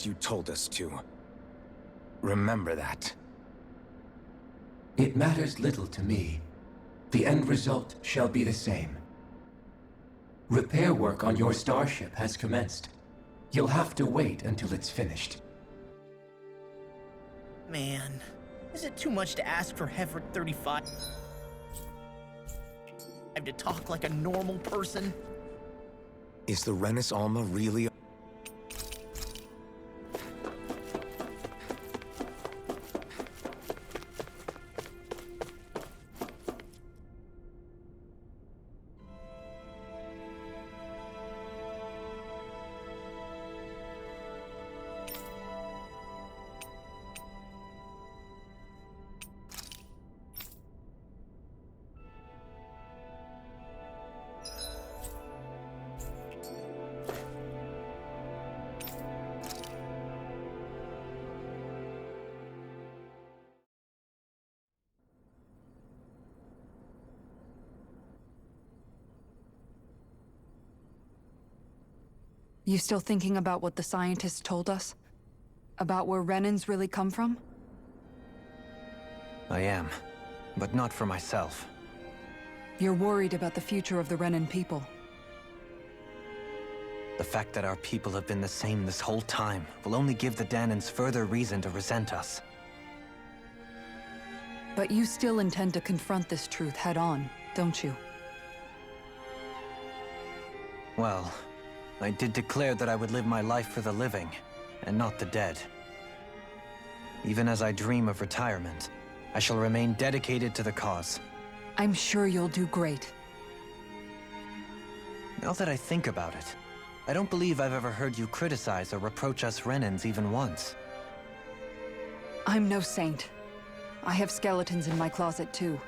You told us to. Remember that. It matters little to me. The end result shall be the same. Repair work on your starship has commenced. You'll have to wait until it's finished. Man, is it too much to ask for Hefert 35? I have to talk like a normal person? Is the Renis Alma really... You still thinking about what the scientists told us? About where Renans really come from? I am, but not for myself. You're worried about the future of the Renan people. The fact that our people have been the same this whole time will only give the Danans further reason to resent us. But you still intend to confront this truth head-on, don't you? Well, I did declare that I would live my life for the living, and not the dead. Even as I dream of retirement, I shall remain dedicated to the cause. I'm sure you'll do great. Now that I think about it, I don't believe I've ever heard you criticize or reproach us Renans even once. I'm no saint. I have skeletons in my closet too.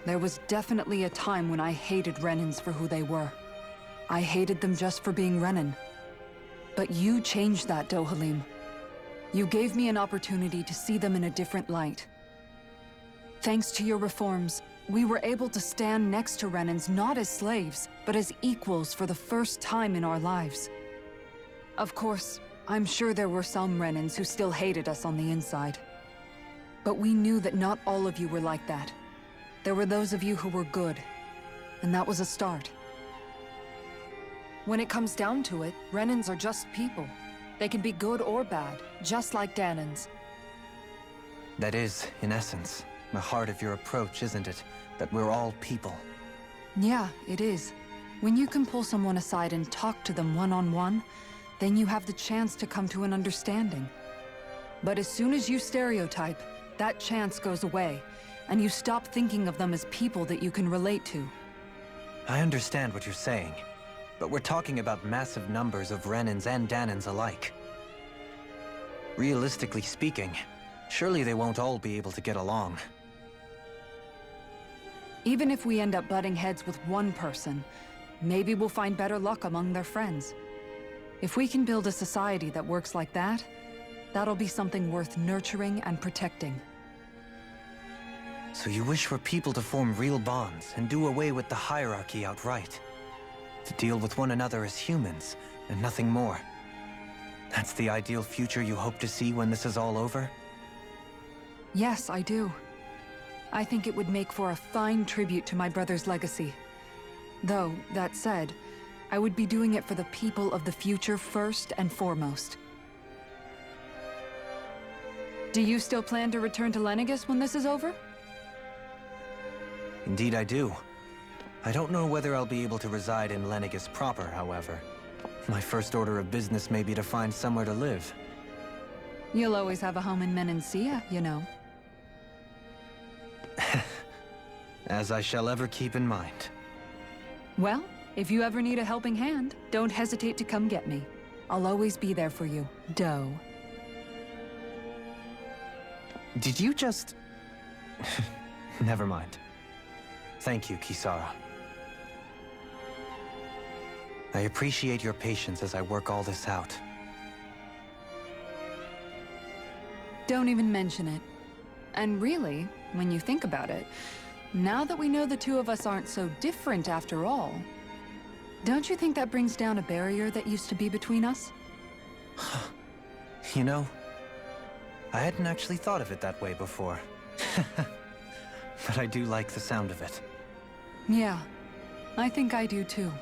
There was definitely a time when I hated Renans for who they were. I hated them just for being Renan. But you changed that, Dohalim. You gave me an opportunity to see them in a different light. Thanks to your reforms, we were able to stand next to Renans not as slaves, but as equals for the first time in our lives. Of course, I'm sure there were some Renans who still hated us on the inside. But we knew that not all of you were like that. There were those of you who were good, and that was a start. When it comes down to it, Renans are just people. They can be good or bad, just like Danans. That is, in essence, the heart of your approach, isn't it? That we're all people. Yeah, it is. When you can pull someone aside and talk to them one-on-one, then you have the chance to come to an understanding. But as soon as you stereotype, that chance goes away, and you stop thinking of them as people that you can relate to. I understand what you're saying. But we're talking about massive numbers of Renans and Danans alike. Realistically speaking, surely they won't all be able to get along. Even if we end up butting heads with one person, maybe we'll find better luck among their friends. If we can build a society that works like that, that'll be something worth nurturing and protecting. So you wish for people to form real bonds and do away with the hierarchy outright? To deal with one another as humans, and nothing more. That's the ideal future you hope to see when this is all over? Yes, I do. I think it would make for a fine tribute to my brother's legacy. Though, that said, I would be doing it for the people of the future first and foremost. Do you still plan to return to Lenegis when this is over? Indeed I do. I don't know whether I'll be able to reside in Lenegis proper, however. My first order of business may be to find somewhere to live. You'll always have a home in Menancia, you know. As I shall ever keep in mind. Well, if you ever need a helping hand, don't hesitate to come get me. I'll always be there for you, Doe. Did you just... Never mind. Thank you, Kisara. I appreciate your patience as I work all this out. Don't even mention it. And really, when you think about it, now that we know the two of us aren't so different after all, don't you think that brings down a barrier that used to be between us? You know, I hadn't actually thought of it that way before. But I do like the sound of it. Yeah, I think I do too.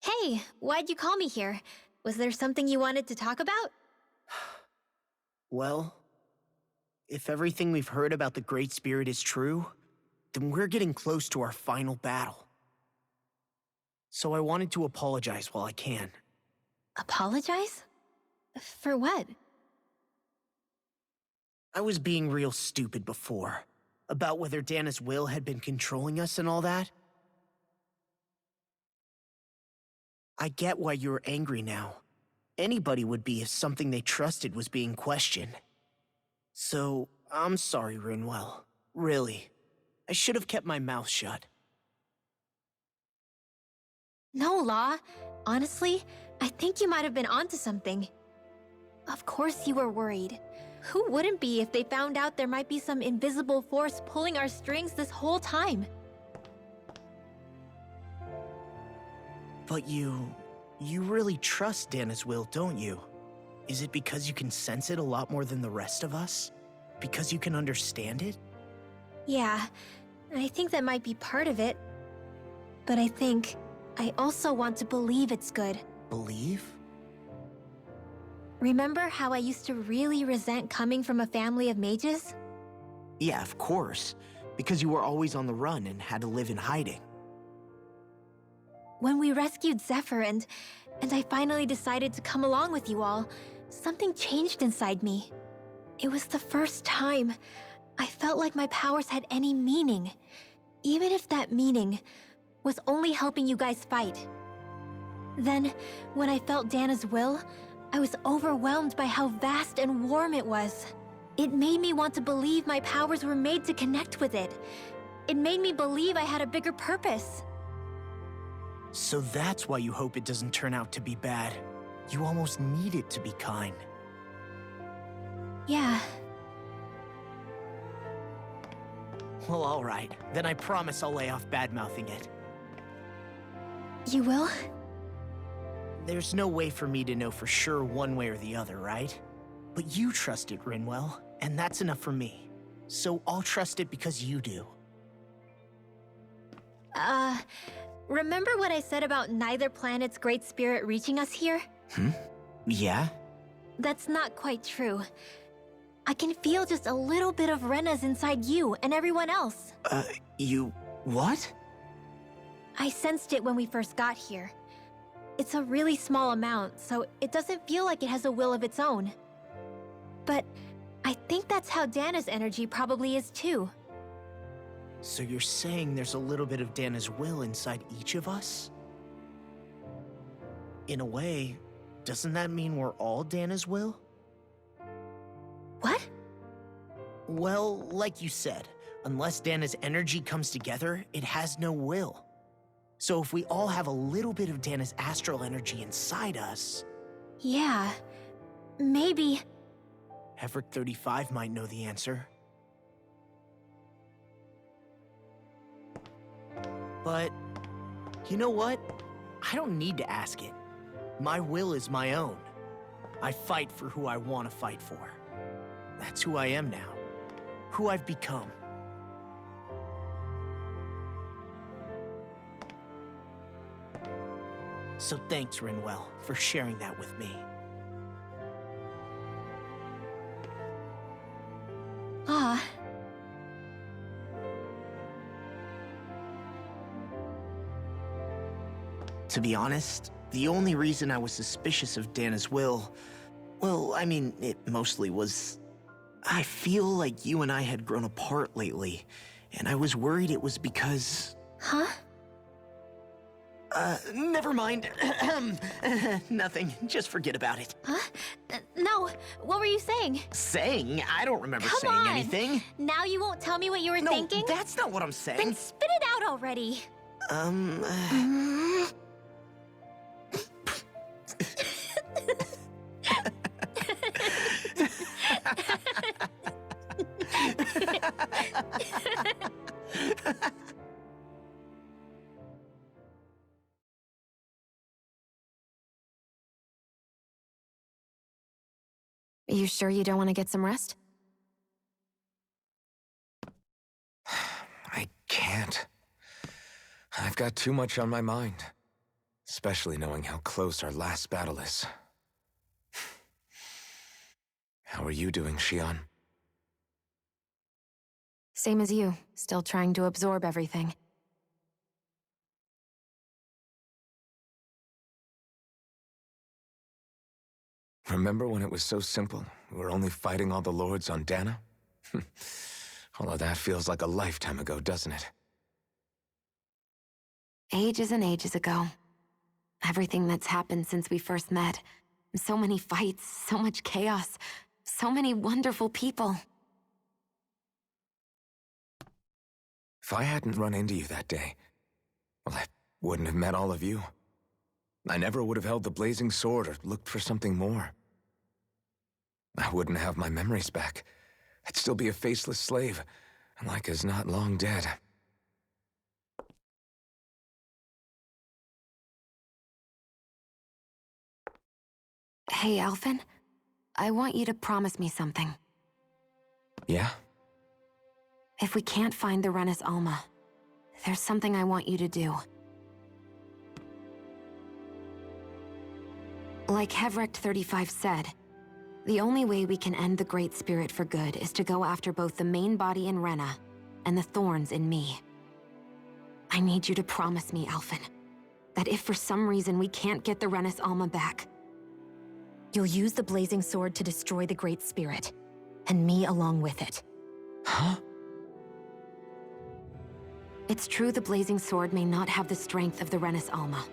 Hey, why'd you call me here? Was there something you wanted to talk about? Well, if everything we've heard about the Great Spirit is true, then we're getting close to our final battle. So I wanted to apologize while I can. Apologize? For what? I was being real stupid before, about whether Dana's will had been controlling us and all that. I get why you're angry now. Anybody would be if something they trusted was being questioned. So, I'm sorry, Rinwell. Really. I should have kept my mouth shut. No, Law. Honestly, I think you might have been onto something. Of course you were worried. Who wouldn't be if they found out there might be some invisible force pulling our strings this whole time? But you really trust Dana's will, don't you? Is it because you can sense it a lot more than the rest of us? Because you can understand it? Yeah, I think that might be part of it. But I think I also want to believe it's good. Believe? Remember how I used to really resent coming from a family of mages? Yeah, of course. Because you were always on the run and had to live in hiding. When we rescued Zephyr and I finally decided to come along with you all, something changed inside me. It was the first time I felt like my powers had any meaning, even if that meaning was only helping you guys fight. Then, when I felt Dana's will, I was overwhelmed by how vast and warm it was. It made me want to believe my powers were made to connect with it. It made me believe I had a bigger purpose. So that's why you hope it doesn't turn out to be bad. You almost need it to be kind. Yeah. Well, alright. Then I promise I'll lay off bad-mouthing it. You will? There's no way for me to know for sure one way or the other, right? But you trust it, Rinwell, and that's enough for me. So I'll trust it because you do. Remember what I said about neither planet's great spirit reaching us here? Yeah? That's not quite true. I can feel just a little bit of Rena's inside you and everyone else. You... what? I sensed it when we first got here. It's a really small amount, so it doesn't feel like it has a will of its own. But I think that's how Dana's energy probably is too. So you're saying there's a little bit of Dana's will inside each of us? In a way, doesn't that mean we're all Dana's will? What? Well, like you said, unless Dana's energy comes together, it has no will. So if we all have a little bit of Dana's astral energy inside us... Yeah, maybe... Hefric 35 might know the answer. But, you know what? I don't need to ask it. My will is my own. I fight for who I want to fight for. That's who I am now. Who I've become. So thanks, Rinwell, for sharing that with me. Ah. To be honest, the only reason I was suspicious of Dana's will... well, I mean, it mostly was... I feel like you and I had grown apart lately, and I was worried it was because... Huh? Never mind. Nothing. Just forget about it. Huh? No, what were you saying? Saying? I don't remember Come saying on. anything. Now you won't tell me what you were No, thinking? that's not what I'm saying. Then spit it out already. You sure you don't want to get some rest? I can't. I've got too much on my mind. Especially knowing how close our last battle is. How are you doing, Xion? Same as you, still trying to absorb everything. Remember when it was so simple? We were only fighting all the lords on Dana? All of that feels like a lifetime ago, doesn't it? Ages and ages ago. Everything that's happened since we first met. So many fights, so much chaos, so many wonderful people. If I hadn't run into you that day, well, I wouldn't have met all of you. I never would have held the blazing sword or looked for something more. I wouldn't have my memories back. I'd still be a faceless slave, like as not long dead. Hey, Alphen. I want you to promise me something. Yeah? If we can't find the Rena's Alma, there's something I want you to do. Like Hevrect 35 said, the only way we can end the Great Spirit for good is to go after both the main body in Rena and the thorns in me. I need you to promise me, Alphen, that if for some reason we can't get the Rena's Alma back, you'll use the blazing sword to destroy the Great Spirit, and me along with it. Huh? It's true the blazing sword may not have the strength of the Rena's Alma.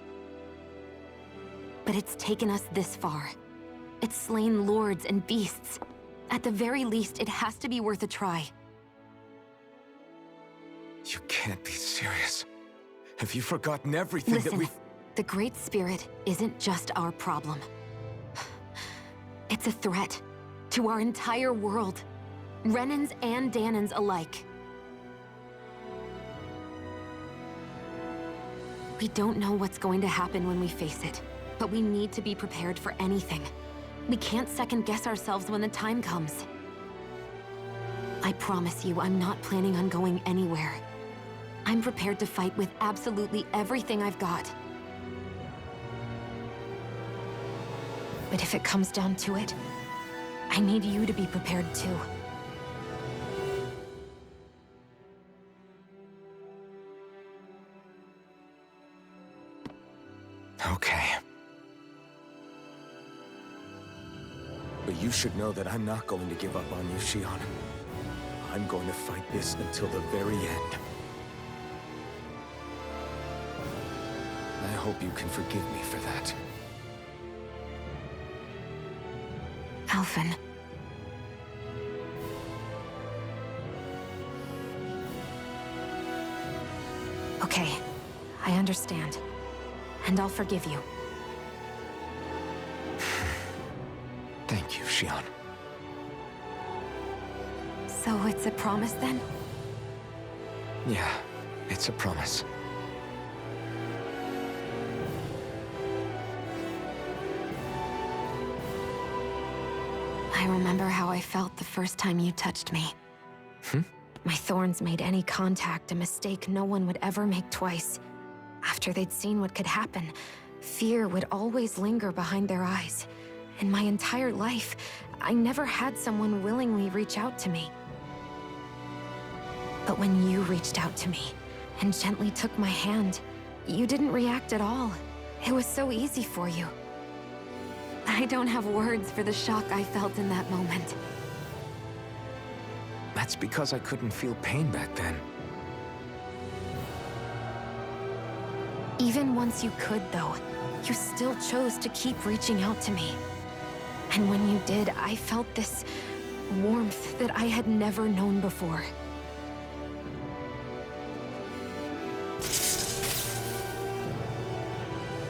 But it's taken us this far. It's slain lords and beasts. At the very least, it has to be worth a try. You can't be serious. Have you forgotten everything Listen, that we've... the Great Spirit isn't just our problem. It's a threat to our entire world. Renans and Danans alike. We don't know what's going to happen when we face it, but we need to be prepared for anything. We can't second-guess ourselves when the time comes. I promise you, I'm not planning on going anywhere. I'm prepared to fight with absolutely everything I've got. But if it comes down to it, I need you to be prepared too. Okay. But you should know that I'm not going to give up on you, Xion. I'm going to fight this until the very end. I hope you can forgive me for that. Alphen. Okay, I understand. And I'll forgive you. Thank you, Xion. So it's a promise then? Yeah, it's a promise. I remember how I felt the first time you touched me. My thorns made any contact a mistake no one would ever make twice. After they'd seen what could happen, fear would always linger behind their eyes. In my entire life, I never had someone willingly reach out to me. But when you reached out to me and gently took my hand, you didn't react at all. It was so easy for you. I don't have words for the shock I felt in that moment. That's because I couldn't feel pain back then. Even once you could, though, you still chose to keep reaching out to me. And when you did, I felt this warmth that I had never known before.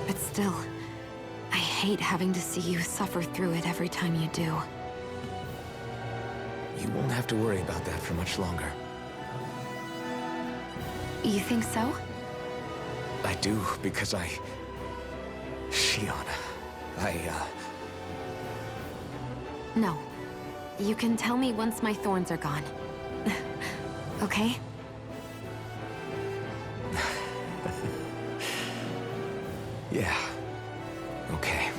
But still, I hate having to see you suffer through it every time you do. You won't have to worry about that for much longer. You think so? I do, because Xion, No, You can tell me once my thorns are gone. Okay? Yeah. Okay.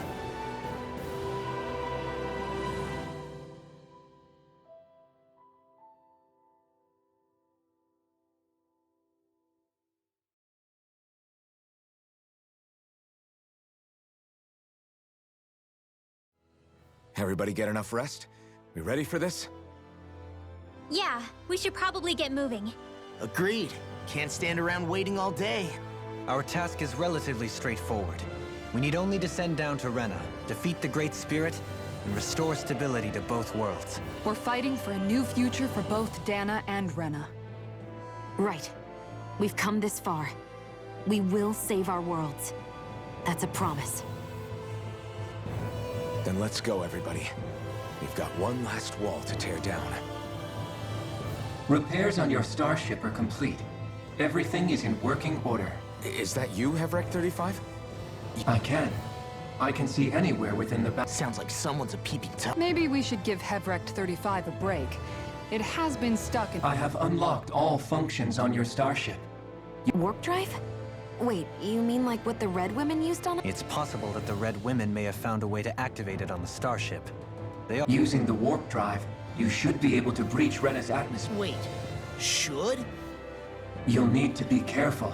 Everybody get enough rest? We ready for this? Yeah, we should probably get moving. Agreed. Can't stand around waiting all day. Our task is relatively straightforward. We need only descend down to Rena, defeat the Great Spirit, and restore stability to both worlds. We're fighting for a new future for both Dana and Rena. Right. We've come this far. We will save our worlds. That's a promise. Then let's go, everybody. We've got one last wall to tear down. Repairs on your starship are complete. Everything is in working order. Is that you, Hevrek 35? I can see anywhere within the Sounds like someone's a peeping Tom. Maybe we should give Hevrect 35 a break. It has been stuck in... I have unlocked all functions on your starship. Warp drive? Wait, you mean like what the Red Women used on it? It's possible that the Red Women may have found a way to activate it on the starship. They are... Using the warp drive, you should be able to breach Rena's atmosphere. Wait, should? You'll need to be careful.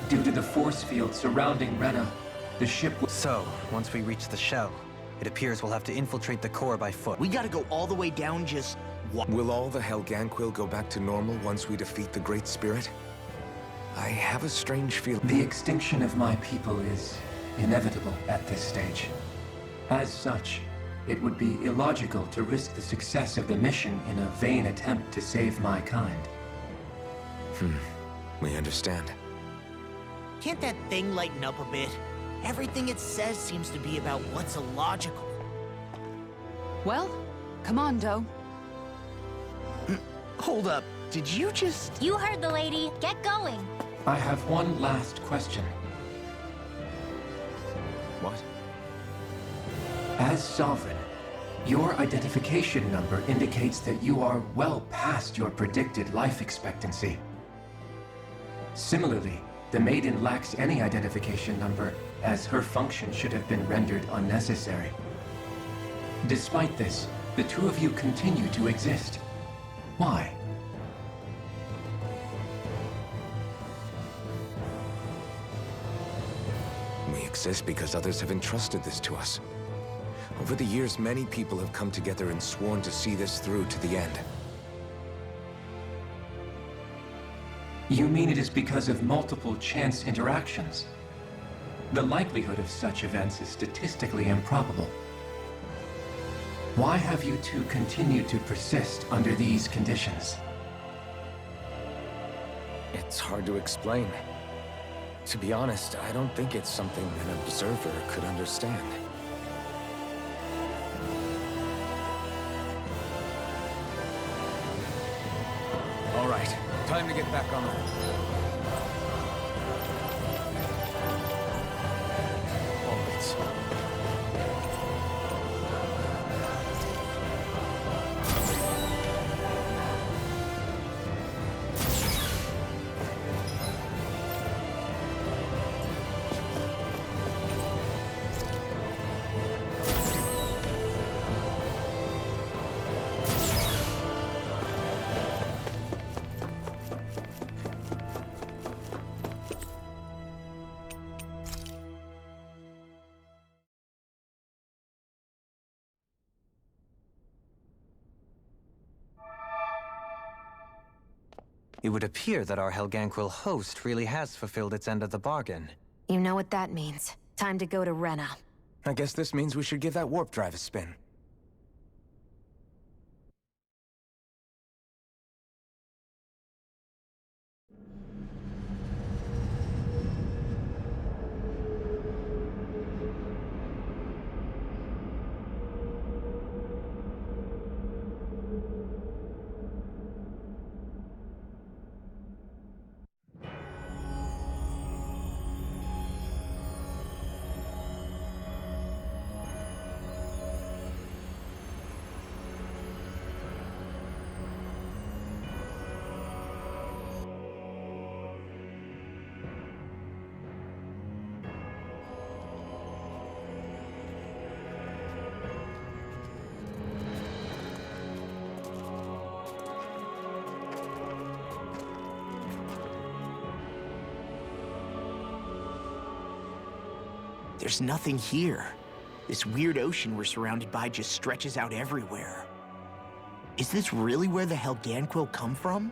Due to the force field surrounding Rena, the ship will... So, once we reach the shell, it appears we'll have to infiltrate the core by foot. We gotta go all the way down just... What? Will all the Helganquil go back to normal once we defeat the Great Spirit? I have a strange feeling. The extinction of my people is inevitable at this stage. As such, it would be illogical to risk the success of the mission in a vain attempt to save my kind. We understand. Can't that thing lighten up a bit? Everything it says seems to be about what's illogical. Well, come on, Doe. Hold up, did you just... You heard the lady. Get going. I have one last question. What? As Sovereign, your identification number indicates that you are well past your predicted life expectancy. Similarly, the Maiden lacks any identification number, as her function should have been rendered unnecessary. Despite this, the two of you continue to exist. Why? We exist because others have entrusted this to us. Over the years, many people have come together and sworn to see this through to the end. You mean it is because of multiple chance interactions? The likelihood of such events is statistically improbable. Why have you two continued to persist under these conditions? It's hard to explain. To be honest, I don't think it's something an observer could understand. All right, time to get back on the... All right. It would appear that our Helganquil host really has fulfilled its end of the bargain. You know what that means. Time to go to Rena. I guess this means we should give that warp drive a spin. there's nothing here. This weird ocean we're surrounded by just stretches out everywhere. Is this really where the Helganquil come from?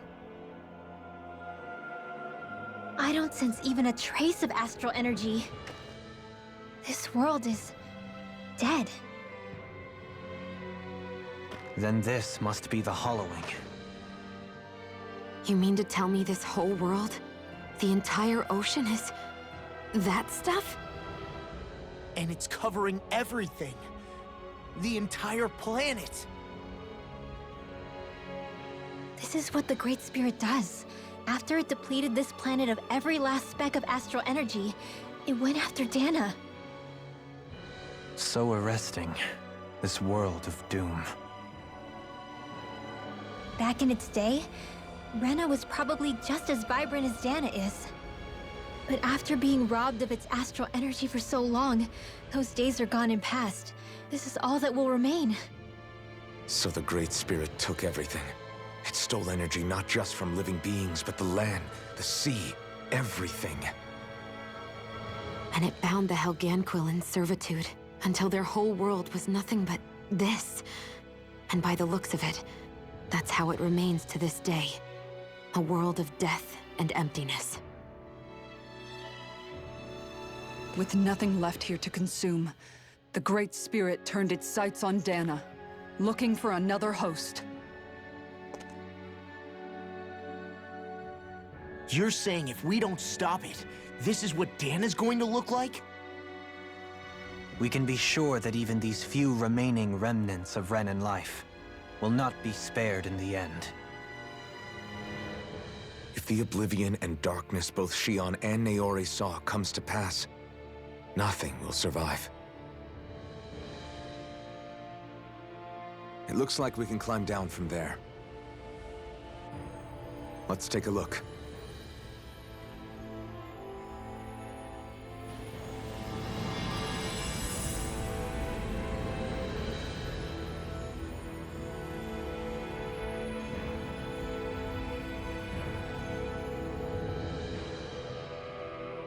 I don't sense even a trace of astral energy. This world is dead. Then this must be the hollowing. You mean to tell me this whole world, the entire ocean is that stuff? And it's covering everything. The entire planet. This is what the Great Spirit does. After it depleted this planet of every last speck of astral energy, it went after Dana. So arresting. This world of doom. Back in its day, Rena was probably just as vibrant as Dana is. But after being robbed of its astral energy for so long, those days are gone and past. This is all that will remain. So the Great Spirit took everything. It stole energy not just from living beings, but the land, the sea, everything. And it bound the Helganquil in servitude, until their whole world was nothing but this. And by the looks of it, that's how it remains to this day. A world of death and emptiness. With nothing left here to consume, the Great Spirit turned its sights on Dana, looking for another host. You're saying if we don't stop it, this is what Dana's going to look like? We can be sure that even these few remaining remnants of Renan life will not be spared in the end. If the oblivion and darkness both Shion and Naori saw comes to pass, nothing will survive. It looks like we can climb down from there. Let's take a look.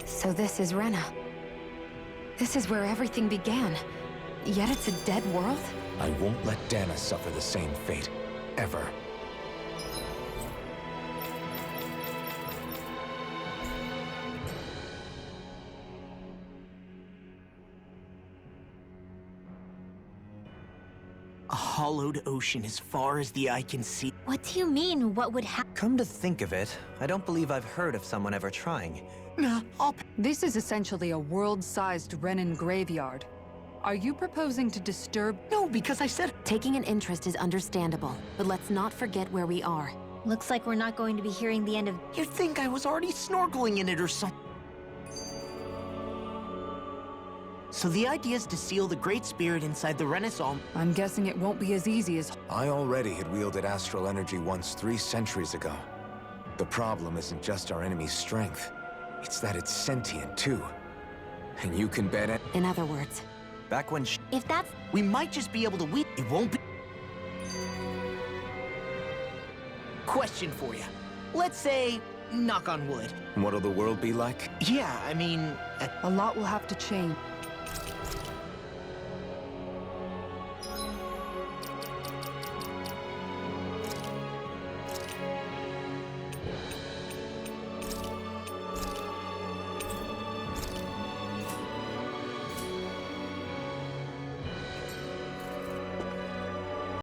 So this is Rena. This is where everything began. Yet it's a dead world? I won't let Dana suffer the same fate. Ever. A hollowed ocean as far as the eye can see. What do you mean, what would happen? Come to think of it, I don't believe I've heard of someone ever trying. Nah, This is essentially a world-sized Renan graveyard. Are you proposing to disturb? No, because I said... Taking an interest is understandable, but let's not forget where we are. Looks like we're not going to be hearing the end of... You'd think I was already snorkeling in it or something. So the idea is to seal the Great Spirit inside the Renaissance. I'm guessing it won't be as easy as... I already had wielded astral energy once 3 centuries ago. The problem isn't just our enemy's strength. It's that it's sentient, too. And you can bet it... In other words, Back when If that's... We might just be able to win. It won't be... Question for you. Let's say, knock on wood. What'll the world be like? Yeah, I mean... A lot will have to change.